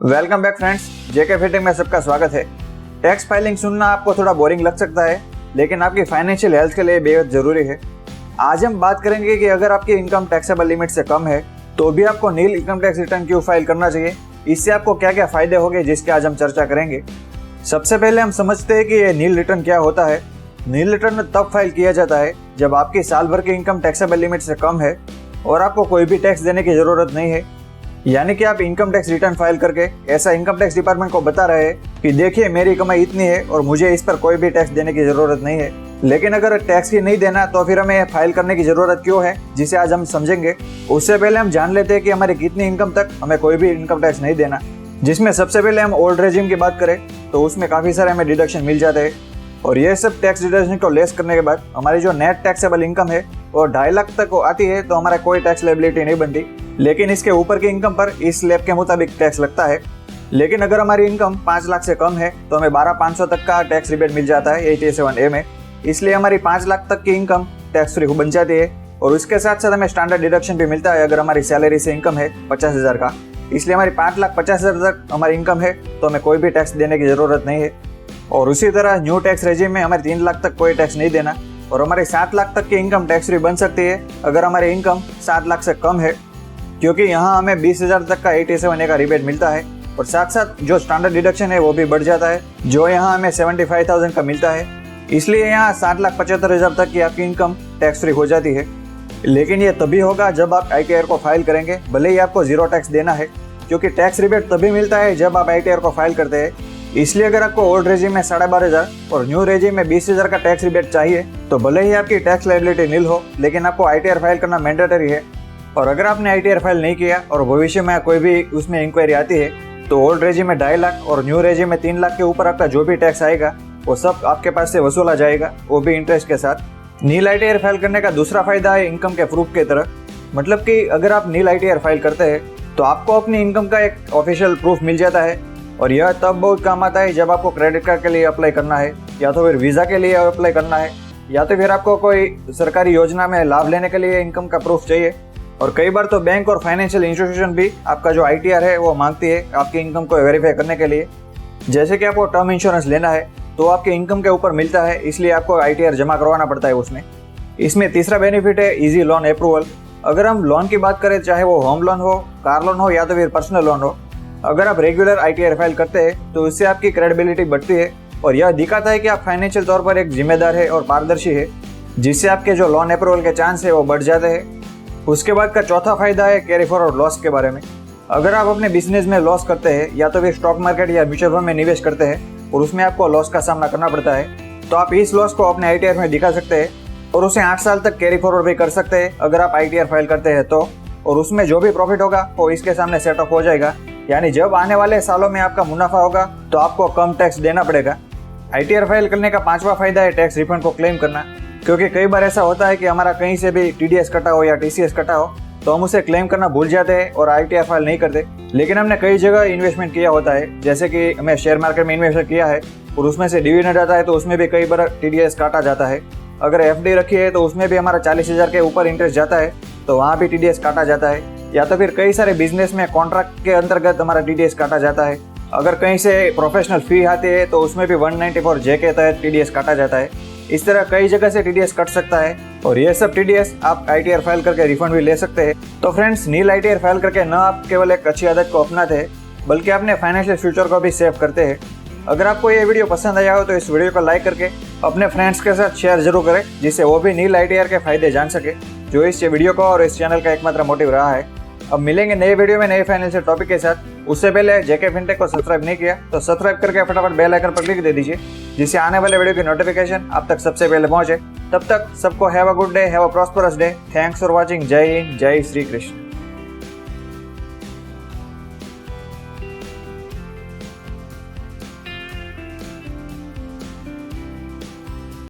Welcome back friends, जेके fitting में सबका स्वागत है। टैक्स फाइलिंग सुनना आपको थोड़ा बोरिंग लग सकता है, लेकिन आपकी फाइनेंशियल हेल्थ के लिए बेहद जरूरी है। आज हम बात करेंगे कि अगर आपकी इनकम टैक्सेबल लिमिट से कम है तो भी आपको नील इनकम टैक्स रिटर्न क्यों फाइल करना चाहिए, इससे आपको क्या क्या फायदे होंगे, जिसके आज हम चर्चा करेंगे। सबसे पहले हम समझते हैं कि ये नील रिटर्न क्या होता है। नील रिटर्न तब फाइल किया जाता है जब आपकी साल भर की इनकम टैक्सेबल लिमिट से कम है और आपको कोई भी टैक्स देने की जरूरत नहीं है। यानी कि आप इनकम टैक्स रिटर्न फाइल करके ऐसा इनकम टैक्स डिपार्टमेंट को बता रहे हैं कि देखिए मेरी कमाई इतनी है और मुझे इस पर कोई भी टैक्स देने की जरूरत नहीं है। लेकिन अगर टैक्स ही नहीं देना तो फिर हमें फाइल करने की जरूरत क्यों है, जिसे आज हम समझेंगे। उससे पहले हम जान लेते हैं कि हमारी कितनी इनकम तक हमें कोई भी इनकम टैक्स नहीं देना। जिसमें सबसे पहले हम ओल्ड रेजिम की बात करें तो उसमें काफ़ी सारे हमें डिडक्शन मिल जाते हैं और ये सब टैक्स डिडक्शन को लेस करने के बाद हमारी जो नेट टैक्सेबल इनकम है वो 2.5 लाख तक आती है तो हमारा कोई टैक्स लायबिलिटी नहीं बनती। लेकिन इसके ऊपर की इनकम पर इस स्लैब के मुताबिक टैक्स लगता है। लेकिन अगर हमारी इनकम 5 लाख से कम है तो हमें 12,500 तक का टैक्स रिबेट मिल जाता है 87A में। इसलिए हमारी 5 लाख तक की इनकम टैक्स फ्री बन जाती है और उसके साथ साथ हमें स्टैंडर्ड डिडक्शन भी मिलता है अगर हमारी सैलरी से इनकम है 50,000 का। इसलिए हमारी 5,50,000 तक हमारी इनकम है तो हमें कोई भी टैक्स देने की जरूरत नहीं है। और उसी तरह न्यू टैक्स रेजिम में हमारे 3 लाख तक कोई टैक्स नहीं देना और हमारे 7 लाख तक की इनकम टैक्स फ्री बन सकती है अगर हमारी इनकम 7 लाख से कम है, क्योंकि यहाँ हमें 20,000 तक का 87A का रिबेट मिलता है और साथ साथ जो स्टैंडर्ड डिडक्शन है वो भी बढ़ जाता है, जो यहाँ हमें 75,000 का मिलता है। इसलिए यहाँ 7,75,000 तक की आपकी इनकम टैक्स फ्री हो जाती है। लेकिन ये तभी होगा जब आप ITR को फाइल करेंगे, भले ही आपको जीरो टैक्स देना है, क्योंकि टैक्स रिबेट तभी मिलता है जब आप ITR को फाइल करते हैं। इसलिए अगर आपको ओल्ड रेजिम में 12,500 और न्यू रेजिम में 20,000 का टैक्स रिबेट चाहिए तो भले ही आपकी टैक्स लायबिलिटी नील हो, लेकिन आपको ITR फाइल करना मैंडेटरी है। और अगर आपने ITR फाइल नहीं किया और भविष्य में कोई भी उसमें इंक्वायरी आती है तो ओल्ड रेजिम में 2.5 लाख और न्यू रेजिम में 3 लाख के ऊपर आपका जो भी टैक्स आएगा वो सब आपके पास से वसूला जाएगा, वो भी इंटरेस्ट के साथ। नील ITR फाइल करने का दूसरा फायदा है इनकम के प्रूफ की तरह। मतलब कि अगर आप नील ITR फाइल करते हैं तो आपको अपनी इनकम का एक ऑफिशियल प्रूफ मिल जाता है और यह तब बहुत काम आता है जब आपको क्रेडिट कार्ड के लिए अप्लाई करना है, या तो फिर वीज़ा के लिए अप्लाई करना है, या तो फिर आपको कोई सरकारी योजना में लाभ लेने के लिए इनकम का प्रूफ चाहिए। और कई बार तो बैंक और फाइनेंशियल इंस्टीट्यूशन भी आपका जो ITR है वो मांगती है आपकी इनकम को वेरीफाई करने के लिए। जैसे कि आपको टर्म इंश्योरेंस लेना है तो आपके इनकम के ऊपर मिलता है, इसलिए आपको ITR जमा करवाना पड़ता है उसमें। इसमें तीसरा बेनिफिट है ईजी लोन अप्रूवल। अगर हम लोन की बात करें, चाहे वो होम लोन हो, कार लोन हो या तो फिर पर्सनल लोन हो, अगर आप रेगुलर ITR फाइल करते हैं तो इससे आपकी क्रेडिबिलिटी बढ़ती है और यह दिखाता है कि आप फाइनेंशियल तौर पर एक जिम्मेदार है और पारदर्शी है, जिससे आपके जो लोन अप्रूवल के चांस है वो बढ़ जाते हैं। उसके बाद का चौथा फायदा है कैरी फॉरवर्ड लॉस के बारे में। अगर आप अपने बिजनेस में लॉस करते हैं या तो फिर स्टॉक मार्केट या म्यूचुअल फंड में निवेश करते हैं और उसमें आपको लॉस का सामना करना पड़ता है, तो आप इस लॉस को अपने ITR में दिखा सकते हैं और उसे 8 साल तक कैरी फॉरवर्ड भी कर सकते हैं अगर आप ITR फाइल करते हैं तो। और उसमें जो भी प्रॉफिट होगा वो इसके सामने सेट ऑफ हो जाएगा, यानी जब आने वाले सालों में आपका मुनाफा होगा तो आपको कम टैक्स देना पड़ेगा। ITR फाइल करने का 5वां फायदा है टैक्स रिफंड को क्लेम करना, क्योंकि कई बार ऐसा होता है कि हमारा कहीं से भी TDS कटा हो या TCS कटा हो तो हम उसे क्लेम करना भूल जाते हैं और ITR फाइल नहीं करते। लेकिन हमने कई जगह इन्वेस्टमेंट किया होता है, जैसे कि हमें शेयर मार्केट में इन्वेस्ट किया है और उसमें से डिविडेंड आता है तो उसमें भी कई बार TDS काटा जाता है। अगर FD रखी है तो उसमें भी हमारा 40,000 के ऊपर इंटरेस्ट जाता है तो वहाँ भी TDS काटा जाता है। या तो फिर कई सारे बिजनेस में कॉन्ट्रैक्ट के अंतर्गत हमारा TDS काटा जाता है। अगर कहीं से प्रोफेशनल फी आती है तो उसमें भी 194J के तहत TDS काटा जाता है। इस तरह कई जगह से TDS कट सकता है और ये सब TDS आप ITR फाइल करके रिफंड भी ले सकते हैं। तो फ्रेंड्स, नील ITR फाइल करके न आप केवल एक अच्छी आदत को अपनाते हैं बल्कि अपने फाइनेंशियल फ्यूचर को भी सेव करते हैं। अगर आपको ये वीडियो पसंद आया हो तो इस वीडियो को लाइक करके अपने फ्रेंड्स के साथ शेयर जरूर करें, जिससे वो भी नील ITR के फायदे जान सके, जो इस वीडियो को और इस चैनल का एकमात्र मोटिव रहा है। अब मिलेंगे नए वीडियो में नए फाइनेंशियल टॉपिक के साथ। उससे पहले जेके फिनटेक को सब्सक्राइब नहीं किया तो सब्सक्राइब करके फटाफट बेल आइकन पर क्लिक दे दीजिए, जिससे आने वाले वीडियो की नोटिफिकेशन आप तक सबसे पहले पहुंचे। तब तक सबको have a good day, have a prosperous day. Thanks for watching. जय हिंद, जय श्री कृष्ण।